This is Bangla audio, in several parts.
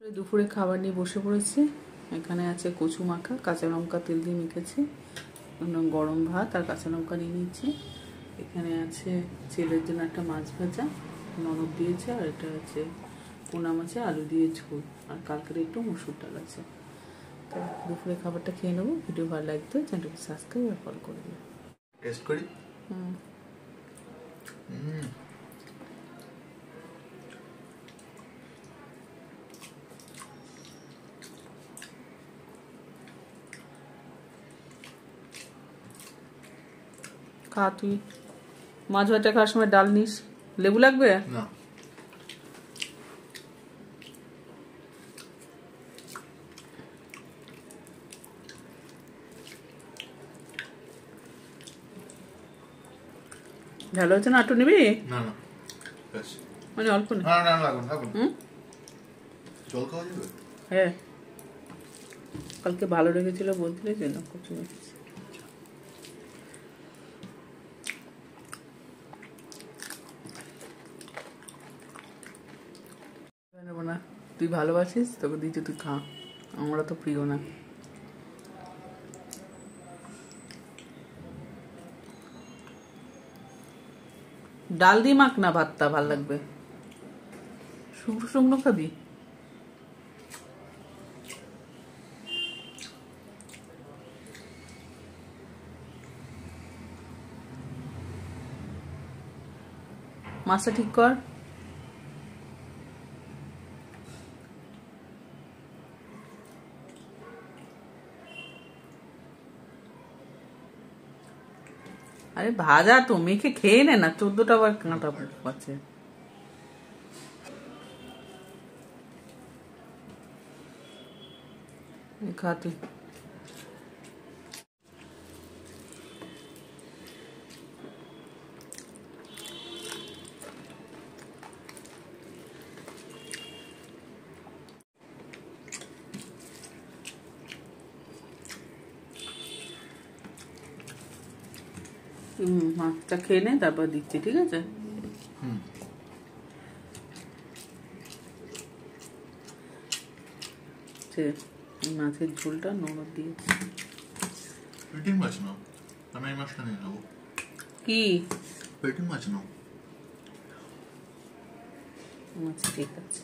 দুপুরে খাবার নিয়ে বসে পড়েছি। এখানে আছে কচু মাখা, কাঁচা লঙ্কা তেল দিয়ে মেখেছি, গরম ভাত আর কাঁচা লঙ্কা নিয়ে নিচ্ছি। এখানে আছে ছেলের জন্য একটা মাছ ভাজা ননদ দিয়েছে, আর এটা আছে পোনা মাছে আলু দিয়ে ঝোল, আর কালকের একটু মসুর ডাল আছে। তো দুপুরে খাবারটা খেয়ে নেবো। ভিডিও ভালো লাগতো চ্যানেলটাকে সাবস্ক্রাইব আর ফলো করে দেবো। টেস্ট করি। খা তুই। মাছ ভাজা খাওয়ার সময় ডাল নিস। লেবু লাগবে না? ভালো হচ্ছে না? আটু নিবি? না না, ব্যাস। মানে অল্প না? না না, লাগুন লাগুন। জল খাওয়া যাবে? হ্যাঁ, কালকে ভালো লেগেছিল বলছিলে জন্য কচু মেখেছি। নেবো না, তুই ভালোবাসিস, তোকে দিচ্ছি, তুই খা। আমরা তো প্রিয় না। ডাল দিয়ে মাখ না ভাতটা, ভাল লাগবে। শুকনো শুকনো খাবি? মাছটা ঠিক কর। আরে ভাজা তো, মেখে খেয়ে নে না, 14টা বার কাঁটা পাচ্ছে। খা তুই। মাছটা খেয়ে নে, তারপর দিচ্ছি, ঠিক আছে? মাছের ঝোলটা ননদ দিয়েছি। পেটিং মাছ নাও, আমি এই মাছটা নিয়ে নেবো। কি পেটিং মাছ নাও? মাছ ঠিক আছে।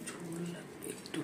ঝোল লাগবে একটু।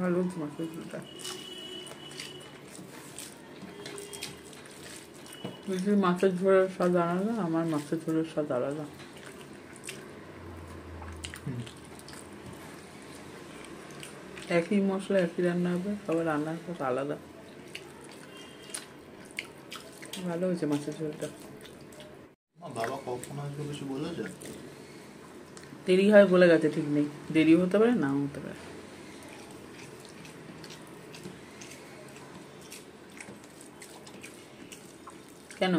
ভালো মাছের ঝোলটা। মাছের ঝোলের স্বাদ আলাদা, আমার মাছের ঝোলের স্বাদ আলাদা। একই মশলা একই রান্না হবে, সবার রান্নার স্বাদ আলাদা। ভালো হয়েছে মাছের ঝোলটা। বাবা কখন আসবে কিছু বলেছে? দেরি হয় বলে গেছে, ঠিক নেই, দেরি হতে পারে, নাও হতে পারে। কেন?